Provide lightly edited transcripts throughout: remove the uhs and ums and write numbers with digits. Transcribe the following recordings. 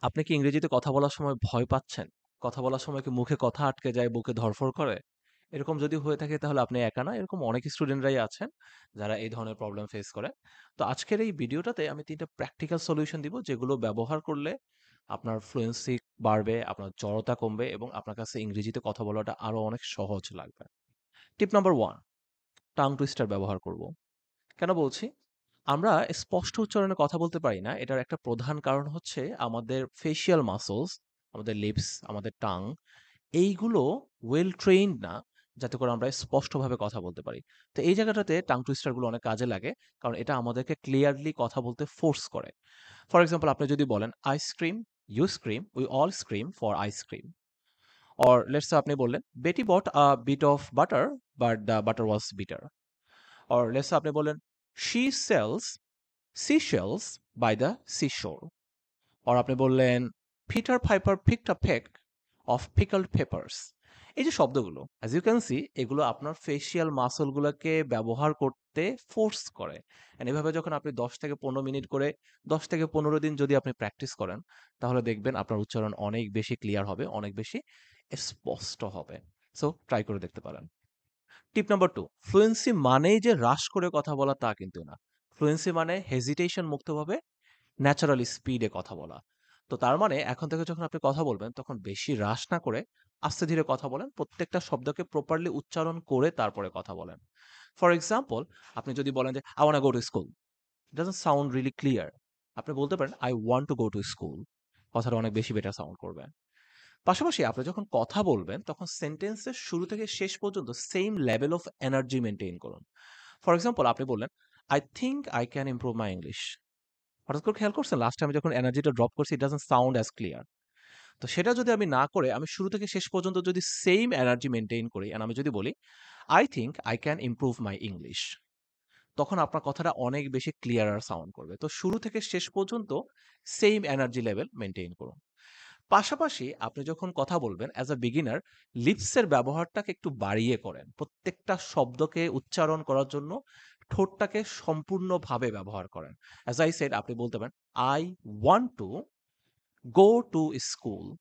আপনি কি ইংরেজিতে কথা বলার সময় ভয় পাচ্ছেন? কথা বলার সময় কি মুখে কথা আটকে যায়, বুকে ধড়ফড় করে? এরকম যদি হয়ে থাকে তাহলে আপনি একা না। এরকম অনেক স্টুডেন্টরাই আছেন যারা এই ধরনের প্রবলেম ফেস করে। তো আজকের এই ভিডিওটাতে আমি ৩ টা প্র্যাকটিক্যাল সলিউশন দিব যেগুলো ব্যবহার করলে আপনার ফ্লুয়েন্সি বাড়বে, আপনার জড়তা কমবে এবং আপনার কাছে ইংরেজিতে কথা বলাটা আরো অনেক সহজ লাগবে। টিপ নাম্বার 1, টাং টুইস্টার ব্যবহার করব। কেন বলছি? আমরা স্পষ্ট উচ্চারণে কথা বলতে পারি না। এটার একটা প্রধান কারণ হচ্ছে আমাদের ফেসিয়াল মাসলস, আমাদের লিপস, আমাদের টাং এইগুলো ওয়েল ট্রেইনড না, যাতে করে আমরা স্পষ্টভাবে কথা বলতে পারি। তো এই জায়গাটাতে টাং টুইস্টার গুলো অনেক কাজে লাগে। কারণ এটা আমাদেরকে ক্লিয়ারলি কথা বলতে ফোর্স করে। ফর এক্সাম্পল আপনি যদি বলেন, "ice cream, you scream, we all scream for ice cream." Or let's say আপনি বললেন, "Betty bought a bit of butter, but the butter was bitter." Or let's say আপনি বললেন, "she sells seashells by the seashore." or আপনি বললেন, "Peter Piper picked a peck of pickled peppers." এই যে শব্দগুলো, as you can see, এগুলো আপনার facial muscle গুলোকে ব্যবহার করতে ফোর্স করে। এন্ড এভাবে যখন আপনি 10 থেকে 15 মিনিট করে 10 থেকে 15 দিন যদি আপনি প্র্যাকটিস করেন, তাহলে দেখবেন আপনার উচ্চারণ অনেক বেশি ক্লিয়ার হবে, অনেক বেশি স্পষ্ট হবে। সো ট্রাই করে দেখতে পারেন। টিপ নাম্বার 2, ফ্লুয়েন্সি মানেই যে রাশ করে কথা বলা তা কিন্তু না। ফ্লুয়েন্সি মানে হেজিটেশন মুক্তভাবে ন্যাচারালি স্পিডে কথা বলা। তো তার মানে এখন থেকে যখন আপনি কথা বলবেন তখন বেশি রাশ না করে আস্তে ধীরে কথা বলেন। প্রত্যেকটা শব্দকে প্রপারলি উচ্চারণ করে তারপরে কথা বলেন। ফর এক্সাম্পল, আপনি যদি বলেন যে, "I wanna go to school." It doesn't sound really clear. আপনি বলতে পারেন, "I want to go to school." কথাটা অনেক বেশি বেটার সাউন্ড করবে। পাশাপাশি আপনি যখন কথা বলবেন তখন সেন্টেন্সের শুরু থেকে শেষ পর্যন্ত same level of energy maintain করুন। ফর এক্সাম্পল আপনি বললেন, "I think I can improve my English." হঠাৎ করে খেয়াল করছেন লাস্ট টাইমে যখন এনার্জিটা ড্রপ করছি it doesn't sound as clear. তো সেটা যদি আমি না করে আমি শুরু থেকে শেষ পর্যন্ত যদি সেম এনার্জি মেইনটেইন করি এন্ড আমি যদি বলি, "I think I can improve my English." তখন আপনার কথাটা অনেক বেশি ক্লিয়ারার সাউন্ড করবে। তো শুরু থেকে শেষ পর্যন্ত সেম এনার্জি লেভেল মেইনটেইন করুন। পাশাপাশি আপনি যখন কথা বলবেন অ্যাজ আ বিগিনার লিপসের ব্যবহারটাকে একটু বাড়িয়ে করেন। প্রত্যেকটা শব্দকে উচ্চারণ করার জন্য ঠোঁটটাকে সম্পূর্ণভাবে ব্যবহার করেন। অ্যাজ আই সেড আপনি বলতে পারেন, "I want to go to school."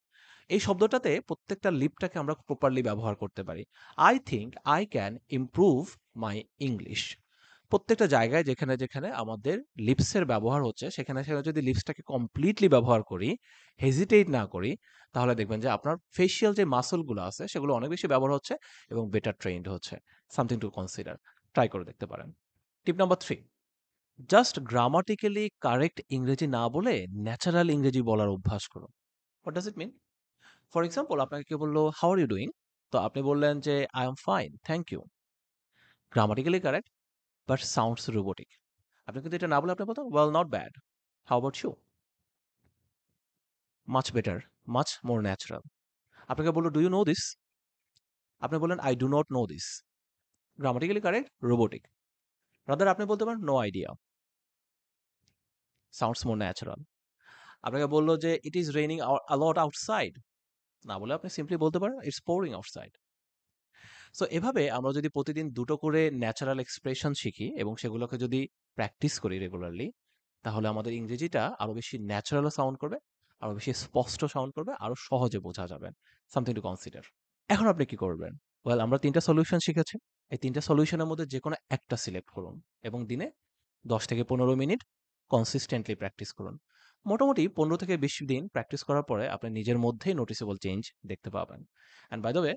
এই শব্দটাতে প্রত্যেকটা লিপটাকে আমরা প্রপারলি ব্যবহার করতে পারি। "I think I can improve my English." প্রত্যেকটা জায়গায় যেখানে আমাদের লিপসের ব্যবহার হচ্ছে সেখানে যদি লিপসটাকে কমপ্লিটলি ব্যবহার করি, হেজিটেট না করি, তাহলে দেখবেন যে আপনার ফেসিয়াল যে মাসলগুলো আছে সেগুলো অনেক বেশি ব্যবহার হচ্ছে এবং বেটার ট্রেইনড হচ্ছে। Something to consider. ট্রাই করে দেখতে পারেন। Tip number 3, just grammatically correct ইংরেজি না বলে ন্যাচারাল ইংরেজি বলার অভ্যাস করুন। What does it mean? For example আপনাকে কেউ বলল, "হাউ আর ইউ ডুইং?" তো আপনি বললেন যে, "I am fine, thank you." Grammatically correct but sounds robotic. আপনি কিন্তু এটা না বলে আপনি বলতেন, "well, not bad. How about you?" Much better, much more natural. আপনাকে বলল, "ডু ইউ নো দিস?" আপনি বললেন, "I do not know this." Grammatically correct, robotic. Rather আপনি বলতে পারেন, "no idea." Sounds more natural. আপনাকে বলল যে, "it is raining a lot outside." না বলে আপনি সিম্পলি বলতে পারেন, "ইটস পোরিং আউটসাইড।" সো এভাবে আমরা যদি প্রতিদিন দুটো করে ন্যাচারাল এক্সপ্রেশন শিখি এবং সেগুলোকে যদি প্র্যাকটিস করি রেগুলারলি, তাহলে আমাদের ইংরেজিটা আরো বেশি ন্যাচারালও সাউন্ড করবে, আরো বেশি স্পষ্ট সাউন্ড করবে, আরো সহজে বোঝা যাবে। Something to consider. এখন আপনি কি করবেন? ওয়েল, আমরা ৩ টা সলিউশন শিখেছি। এই ৩ টা সলিউশনের মধ্যে যেকোনো একটা সিলেক্ট করুন এবং দিনে ১০ থেকে ১৫ মিনিট কনসিস্টেন্টলি প্র্যাকটিস করুন। মোটামুটি ১৫ থেকে ২০ দিন প্র্যাকটিস করার পরে আপনি নিজের মধ্যেই নোটিসেবল চেঞ্জ দেখতে পাবেন। অ্যান্ড বাই দ্য ওয়ে,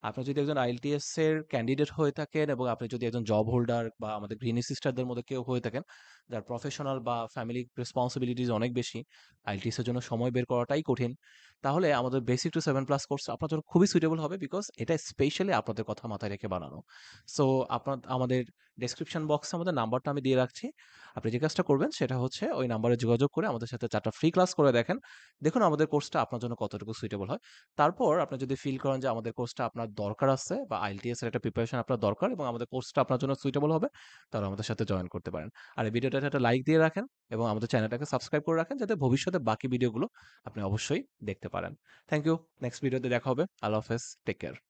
আপনি যদি একজন আইএলটিএস এর ক্যান্ডিডেট হয়ে থাকেন এবং আপনি যদি একজন জব হোল্ডার বা আমাদের গ্রিনি সিস্টারদের মধ্যে কেউ হয়ে থাকেন, যার প্রফেশনাল বা ফ্যামিলি রেসপন্সিবিলিটিস অনেক বেশি, আইএলটিএস এর জন্য সময় বের করাটাই কঠিন। তাহলে আমাদের বেসিক টু 7 প্লাস কোর্স আপনার জন্য খুবই সুইটেবল হবে বিকজ এটা স্পেশালি আপনাদের কথা মাথায় রেখে বানানো। সো আমাদের ডেসক্রিপশন বক্সে আমাদের নাম্বারটা আমি দিয়ে রাখছি। আপনি যে কাজটা করবেন সেটা হচ্ছে ওই নাম্বারে যোগাযোগ করে আমাদের সাথে 4 টা ফ্রি ক্লাস করে দেখেন। দেখুন আমাদের কোর্সটা আপনার জন্য কতটুকু সুইটেবল হয়। তারপর আপনি যদি ফিল করেন যে আমাদের কোর্সটা আপনার দরকার আছে বা আইএলটিএস এর একটা প্রিপারেশন আপনার দরকার এবং আমাদের কোর্সটা আপনার জন্য সুইটেবল হবে, তাহলে আমাদের সাথে জয়েন করতে পারেন। আর এই ভিডিওটাতে একটা লাইক দিয়ে রাখেন এবং আমাদের চ্যানেলটাকে সাবস্ক্রাইব করে রাখেন যাতে ভবিষ্যতে বাকি ভিডিওগুলো আপনি অবশ্যই দেখতে পারেন। Thank you. নেক্সট ভিডিওতে দেখা হবে। আল্লাহ হাফেজ। Take care.